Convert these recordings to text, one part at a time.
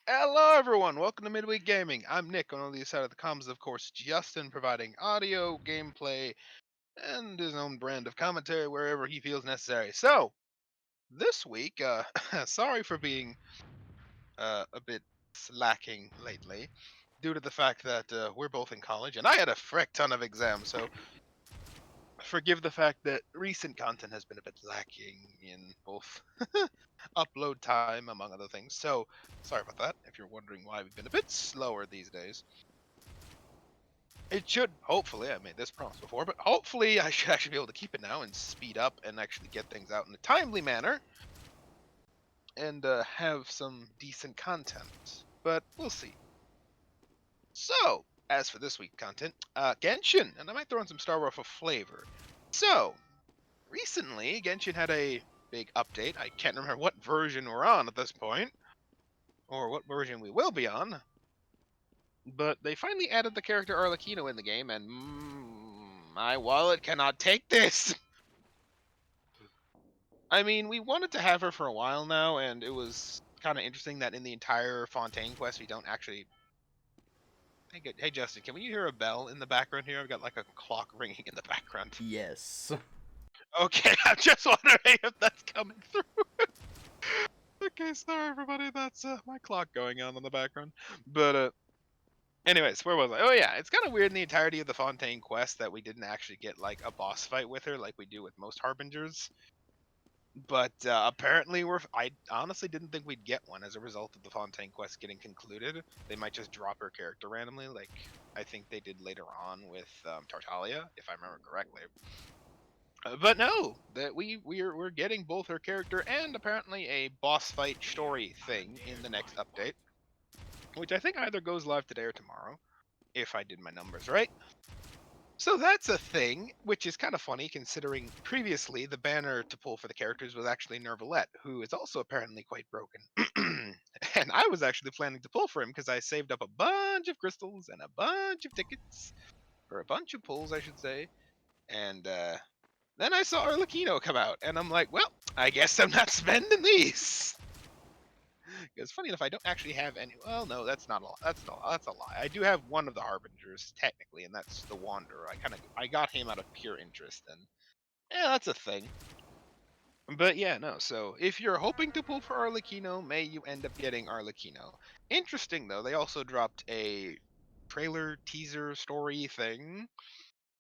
Hello, everyone. Welcome to Midweek Gaming. I'm Nick on the other side of the comms, of course. Justin providing audio, gameplay, and his own brand of commentary wherever he feels necessary. So this week, sorry for being a bit slacking lately, due to the fact that we're both in college, and I had a frick ton of exams. So forgive the fact that recent content has been a bit lacking in both upload time, among other things. So sorry about that. If you're wondering why we've been a bit slower these days. It should, hopefully, I made this promise before, but hopefully I should actually be able to keep it now and speed up and actually get things out in a timely manner and have some decent content. But we'll see. So, as for this week's content, Genshin, and I might throw in some Star Wars for flavor. So, recently, Genshin had a big update. I can't remember what version we're on at this point, or what version we will be on, but they finally added the character Arlecchino in the game, and my wallet cannot take this! I mean, we wanted to have her for a while now, and it was kind of interesting that in the entire Fontaine quest, we don't actually. Hey, Justin, can we hear a bell in the background here? I've got like a clock ringing in the background. Yes. Okay, I'm just wondering if that's coming through. Okay, sorry everybody, that's my clock going on in the background. But anyways, where was I? Oh yeah, it's kind of weird in the entirety of the Fontaine quest that we didn't actually get like a boss fight with her like we do with most harbingers. But apparently, I honestly didn't think we'd get one as a result of the Fontaine quest getting concluded. They might just drop her character randomly, like I think they did later on with Tartaglia, if I remember correctly. But no, that we're getting both her character and apparently a boss fight story thing in the next update, which I think either goes live today or tomorrow, if I did my numbers right. So that's a thing, which is kind of funny considering previously the banner to pull for the characters was actually Nervalette, who is also apparently quite broken. And I was actually planning to pull for him because I saved up a bunch of crystals and a bunch of tickets, or a bunch of pulls, I should say. And then I saw Arlecchino come out, and I'm like, well, I guess I'm not spending these. Because funny enough, I don't actually have any. Well, no, that's not a. That's a lie. I do have one of the harbingers technically, and that's the Wanderer. I got him out of pure interest, and yeah, that's a thing. But yeah, no. So if you're hoping to pull for Arlecchino, may you end up getting Arlecchino. Interesting though, they also dropped a trailer teaser story thing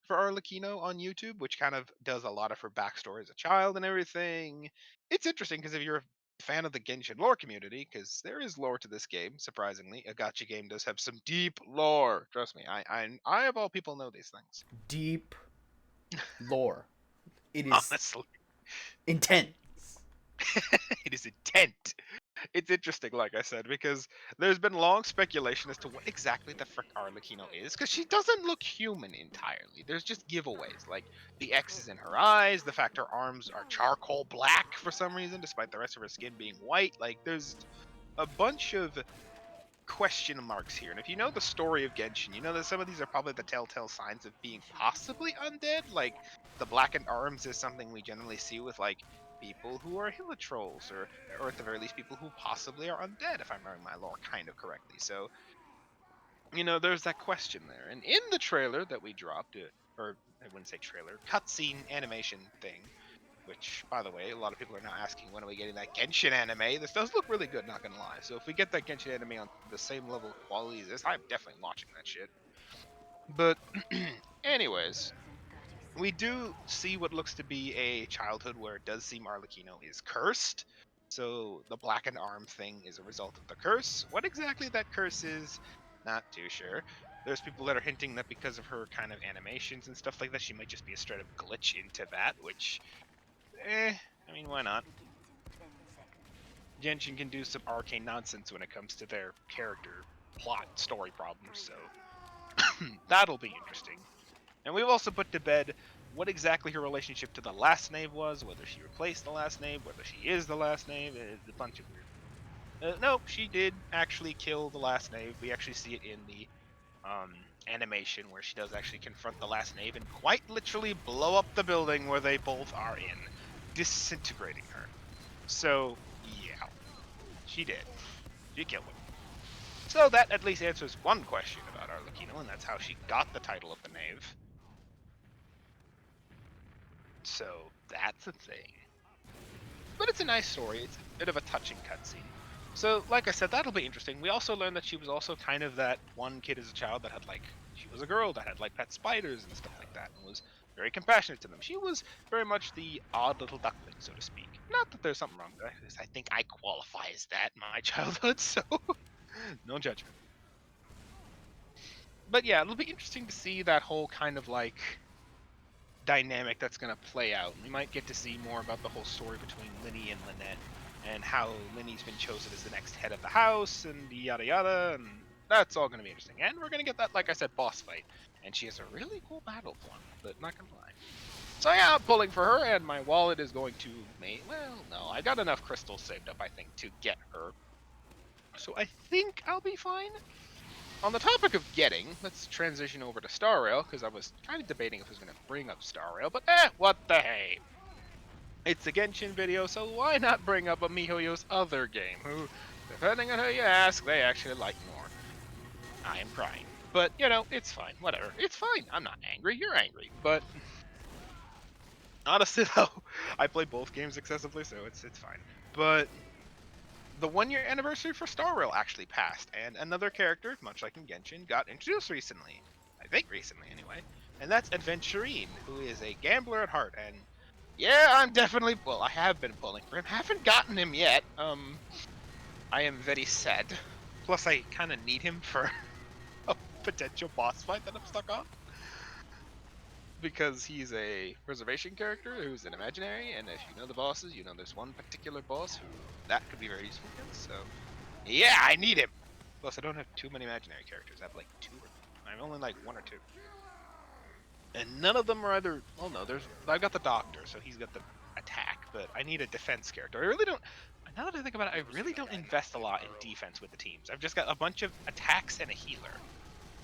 for Arlecchino on YouTube, which kind of does a lot of her backstory as a child and everything. It's interesting because if you're a fan of the Genshin lore community, because there is lore to this game, surprisingly, a gacha game does have some deep lore. Trust me, I of all people know these things. Deep lore. It is Honestly, intense. it is intent. It's interesting, like I said, because there's been long speculation as to what exactly the frick Arlecchino is, because she doesn't look human entirely. There's just giveaways, like the X's in her eyes, the fact her arms are charcoal black for some reason, despite the rest of her skin being white. Like, there's a bunch of question marks here. And if you know the story of Genshin, you know that some of these are probably the telltale signs of being possibly undead. Like, the blackened arms is something we generally see with, like, people who are Hilitrolls, or at the very least, people who possibly are undead, if I'm remembering my lore kind of correctly. So, there's that question there. And in the trailer that we dropped, or I wouldn't say trailer, cutscene animation thing, which, by the way, a lot of people are now asking when are we getting that Genshin anime. This does look really good, not gonna lie. So if we get that Genshin anime on the same level of quality as this, I'm definitely watching that shit. But, anyways, we do see what looks to be a childhood where it does seem Arlecchino is cursed. So the blackened arm thing is a result of the curse. What exactly that curse is, not too sure. There's people that are hinting that because of her kind of animations and stuff like that, she might just be a straight up glitch into that, which, I mean, why not? Genshin can do some arcane nonsense when it comes to their character plot story problems, so that'll be interesting. And we've also put to bed what exactly her relationship to the last knave was, whether she replaced the last knave, whether she is the last knave, a bunch of weird. Nope, she did actually kill the last knave. We actually see it in the animation where she does actually confront the last knave and quite literally blow up the building where they both are in, disintegrating her. So, yeah, she did. She killed him. So that at least answers one question about Arlecchino, and that's how she got the title of the Knave. So that's a thing. But it's a nice story. It's a bit of a touching cutscene. So, like I said, that'll be interesting. We also learned that she was also kind of that one kid as a child that had she was a girl that had pet spiders and stuff like that, and was very compassionate to them. She was very much the odd little duckling, so to speak. Not that there's something wrong with that, because I think I qualify as that in my childhood, so no judgment. But yeah, it'll be interesting to see that whole kind of dynamic that's going to play out. We might get to see more about the whole story between Linny and Lynette, and how Linny's been chosen as the next head of the house, and yada yada, and that's all going to be interesting. And we're going to get that, like I said, boss fight. And she has a really cool battle plan, but not going to lie. So yeah, I'm pulling for her, and my wallet is going to well, no, I got enough crystals saved up, I think, to get her. So I think I'll be fine. On the topic of getting, let's transition over to Star Rail, because I was kind of debating if I was going to bring up Star Rail, but what the hey. It's a Genshin video, so why not bring up a miHoYo's other game, who, depending on who you ask, they actually like more. I am crying. But, it's fine, whatever. It's fine, I'm not angry, you're angry. But, honestly though, I play both games excessively, so it's fine. But, the 1-year anniversary for Star Rail actually passed, and another character, much like in Genshin, got introduced recently. I think recently, anyway. And that's Adventurine, who is a gambler at heart, and yeah, I'm definitely, I have been pulling for him. Haven't gotten him yet. I am very sad. Plus, I kind of need him for a potential boss fight that I'm stuck on. Because he's a reservation character who's an imaginary, and if you know the bosses, you know there's one particular boss who that could be very useful against, so yeah, I need him! Plus, I don't have too many imaginary characters. I have like 2 or I'm only like 1 or 2. And none of them are either, no, I've got the Doctor, so he's got the attack, but I need a defense character. I really don't, now that I think about it, I really don't invest a lot in defense with the teams. I've just got a bunch of attacks and a healer.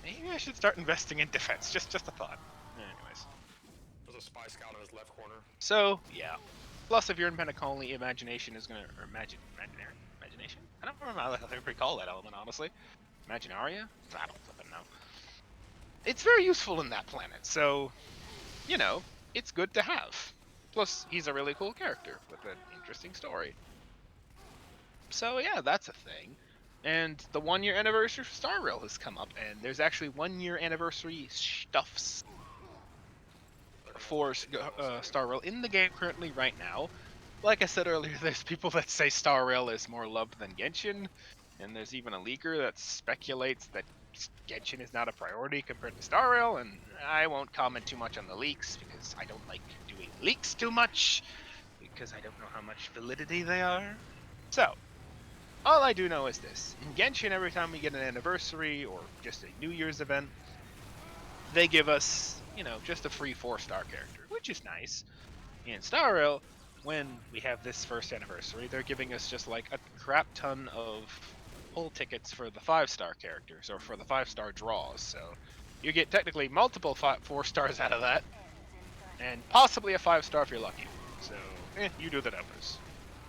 Maybe I should start investing in defense, just a thought. Anyways. There's a spy scout in his left corner. So, yeah. Plus, if you're in Pentacoli, imagination is gonna, or imagination? I don't remember how they recall that element, honestly. Imaginaria? I don't flippin' know. It's very useful in that planet, so, it's good to have. Plus, he's a really cool character with an interesting story. So yeah, that's a thing. And the 1-year anniversary of Star Rail has come up, and there's actually 1-year anniversary stuffs for Star Rail in the game currently right now. Like I said earlier, there's people that say Star Rail is more loved than Genshin, and there's even a leaker that speculates that Genshin is not a priority compared to Star Rail, and I won't comment too much on the leaks because I don't like doing leaks too much because I don't know how much validity they are. So, all I do know is this. In Genshin, every time we get an anniversary or just a New Year's event, they give us, just a free 4-star character, which is nice. In Star Rail, when we have this first anniversary, they're giving us just like a crap ton of pull tickets for the 5-star characters, or for the 5-star draws, so you get technically multiple 4 stars out of that, and possibly a 5-star if you're lucky. So, you do the numbers.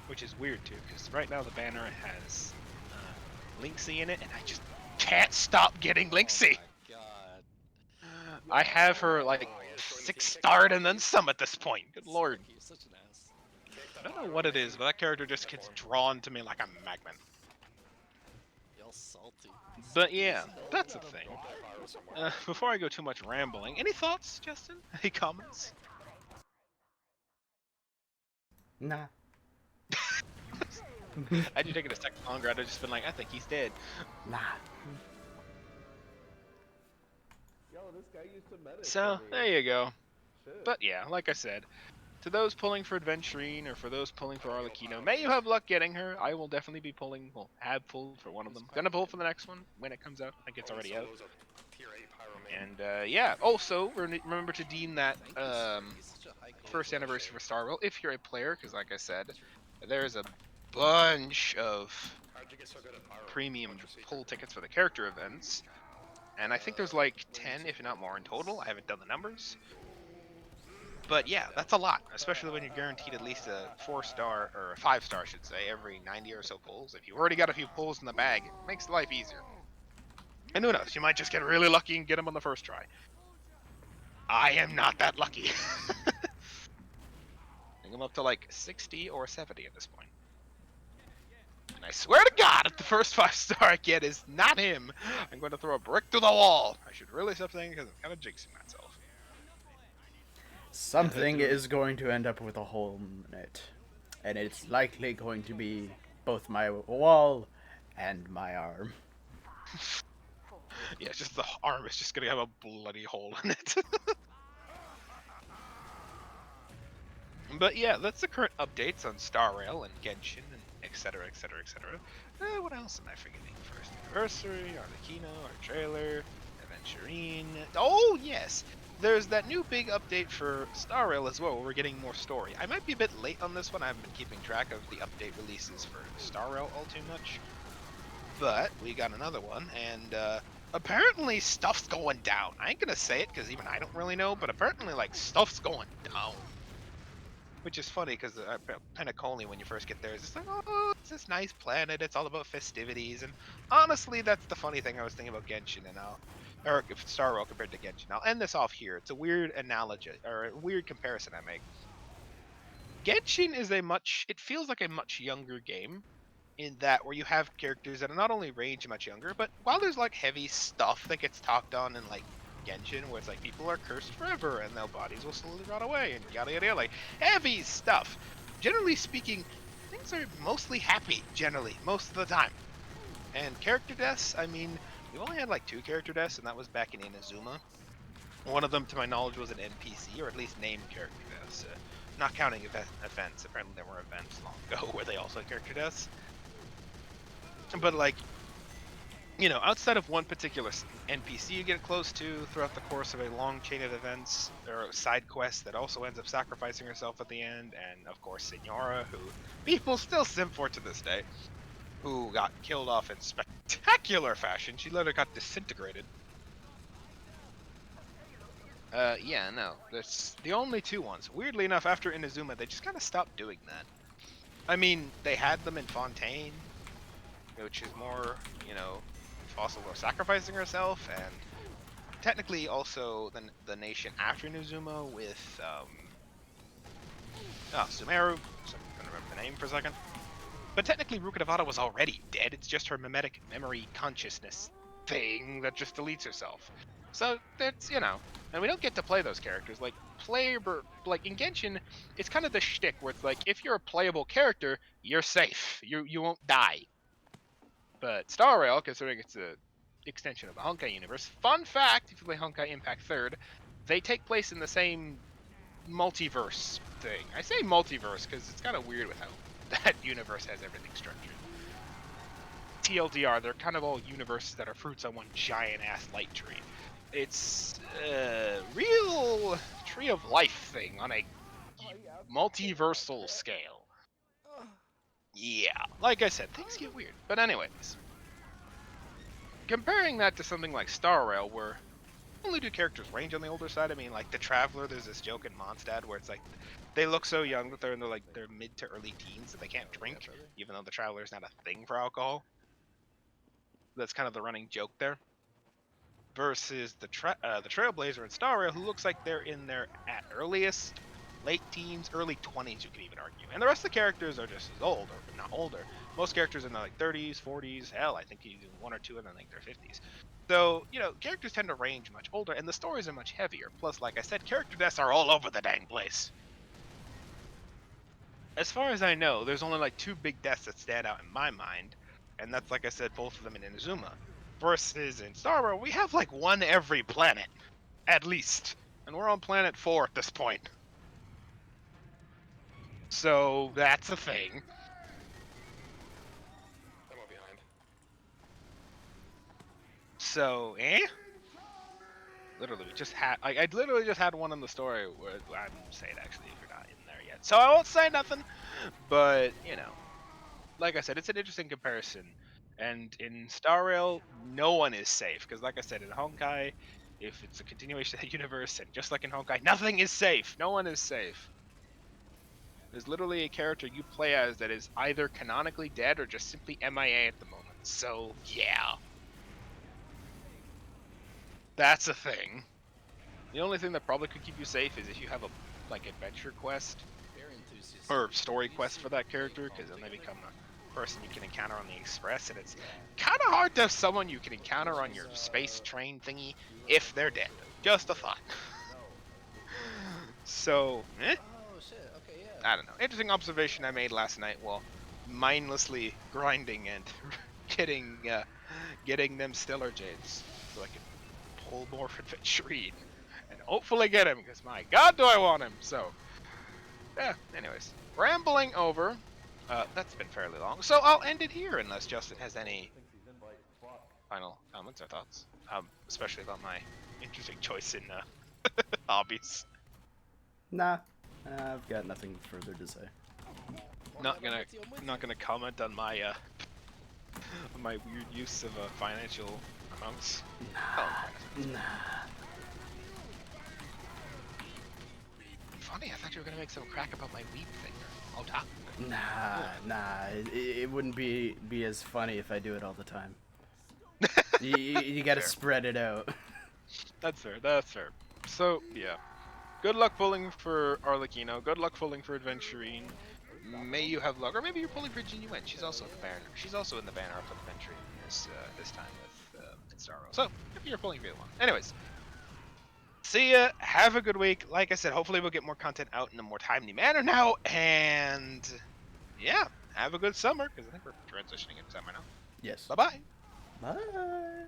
Which is weird too, because right now the banner has Lynxie in it, and I just can't stop getting Lynxie! Oh my god. I have her like 6-starred and then some at this point. Good lord. You're such an ass. I don't know what it is, but that character just gets drawn to me like a magnet. Y'all salty. But yeah, that's a thing. Before I go too much rambling, any thoughts, Justin? Any comments? Nah. Had you taken a second longer, I'd have just been like, I think he's dead. Nah. So, there you go. But yeah, like I said, to those pulling for Adventurine or for those pulling for Arlecchino, may you have luck getting her. I will definitely be pulling, have pulled for one of them. Gonna pull for the next one when it comes out. I think it's already out. And yeah, also remember to deem that first anniversary for Star Rail if you're a player, because like I said, there's a bunch of premium pull tickets for the character events, and I think there's like 10 if not more in total. I haven't done the numbers, but yeah, that's a lot, especially when you're guaranteed at least a 4-star or a 5-star I should say every 90 or so pulls. If you already got a few pulls in the bag, it makes life easier. And who knows, you might just get really lucky and get him on the first try. I am not that lucky. I think I'm up to like 60 or 70 at this point. And I swear to God, if the first 5-star I get is not him, I'm going to throw a brick through the wall. I should really stop saying because I'm kind of jinxing myself. Something is going to end up with a hole in it. And it's likely going to be both my wall and my arm. Yeah, just the arm is just going to have a bloody hole in it. But yeah, that's the current updates on Star Rail and Genshin and etc. etc. etc. What else am I forgetting? First anniversary, Arlecchino, our trailer, Aventurine. Oh yes, there's that new big update for Star Rail as well. Where we're getting more story. I might be a bit late on this one. I haven't been keeping track of the update releases for Star Rail all too much. But we got another one, and apparently stuff's going down. I ain't gonna say it because even I don't really know, but apparently like stuff's going down. Which is funny because Penacoli, when you first get there, is just like, oh, it's this nice planet. It's all about festivities. And honestly, that's the funny thing I was thinking about Genshin and or Star Rail compared to Genshin. I'll end this off here. It's a weird analogy or a weird comparison I make. Genshin is it feels like a much younger game in that where you have characters that are not only range much younger, but while there's like heavy stuff that gets talked on in like Genshin, where it's like people are cursed forever and their bodies will slowly rot away and yada yada yada, like heavy stuff. Generally speaking, things are mostly happy, generally, most of the time. And character deaths, I mean, we've only had like 2 character deaths, and that was back in Inazuma. One of them, to my knowledge, was an NPC, or at least named character deaths. Not counting events. Apparently there were events long ago where they also had character deaths. But like, outside of one particular NPC you get close to throughout the course of a long chain of events, there are side quests that also ends up sacrificing herself at the end, and of course Senora, who people still simp for to this day, who got killed off in spectacular fashion. She literally got disintegrated. Yeah, no, that's the only 2 ones. Weirdly enough, after Inazuma, they just kind of stopped doing that. I mean, they had them in Fontaine, which is more, Fossil War sacrificing herself, and technically also the nation after Inazuma with, Sumeru, so I'm gonna remember the name for a second. But technically Rukadavata was already dead, it's just her mimetic memory consciousness thing that just deletes herself. So that's, and we don't get to play those characters. Like, like in Genshin, it's kind of the shtick where it's like, if you're a playable character, you're safe. You won't die. But Star Rail, considering it's a extension of the Honkai universe, fun fact, if you play Honkai Impact 3rd, they take place in the same multiverse thing. I say multiverse because it's kind of weird with how that universe has everything structured. TLDR, they're kind of all universes that are fruits on one giant-ass light tree. It's a real tree of life thing on a multiversal scale. Yeah, like I said, things get weird. But anyways, comparing that to something like Star Rail, where only 2 characters range on the older side. I mean, like the Traveler, there's this joke in Mondstadt where it's like they look so young that they're in their mid to early teens that they can't drink, even though the Traveler is not a thing for alcohol. That's kind of the running joke there. Versus the Trailblazer and Star Rail, who looks like they're in their at earliest late teens, early 20s, you could even argue. And the rest of the characters are just as old, or not older. Most characters in their like 30s, 40s, hell, I think even 1 or 2 in their 50s. So, characters tend to range much older, and the stories are much heavier. Plus, like I said, character deaths are all over the dang place. As far as I know, there's only like 2 big deaths that stand out in my mind, and that's, like I said, both of them in Inazuma. Versus in Star Wars, we have like 1 every planet, at least. And we're on planet 4 at this point. So that's a thing. I'm behind. So, Literally, we just had. I literally just had one in the story where I didn't say it actually if you're not in there yet. So I won't say nothing. But like I said, it's an interesting comparison. And in Star Rail, no one is safe because, like I said, in Honkai, if it's a continuation of the universe, and just like in Honkai, nothing is safe. No one is safe. There's literally a character you play as that is either canonically dead or just simply MIA at the moment. So, yeah. That's a thing. The only thing that probably could keep you safe is if you have a like adventure quest or story quest for that character, because then they become a person you can encounter on the Express, and it's kind of hard to have someone you can encounter on your space train thingy if they're dead. Just a thought. So, Oh shit. Okay, yeah. I don't know. Interesting observation I made last night while mindlessly grinding and getting them stellar jades so I can pull more Adventurine and hopefully get him, because my god do I want him. So yeah, anyways, rambling over. That's been fairly long, so I'll end it here unless Justin has any final comments or thoughts, especially about my interesting choice in hobbies. Nah, I've got nothing further to say. Not gonna comment on my on my weird use of financial amounts. Nah. Funny, I thought you were gonna make some crack about my weed thing. Oh, top. Nah. It wouldn't be as funny if I do it all the time. You gotta Fair. spread it out. That's fair. That's fair. So yeah, good luck pulling for Arlecchino. Good luck pulling for Adventurine. May you have luck, or maybe you're pulling for Genuine. She's also in the banner. She's also in the banner up with Adventurine this time with Instaro. So maybe you're pulling for the one. Anyways, see ya. Have a good week. Like I said, hopefully we'll get more content out in a more timely manner now. And yeah, have a good summer, because I think we're transitioning into summer now. Yes. Bye bye. Bye.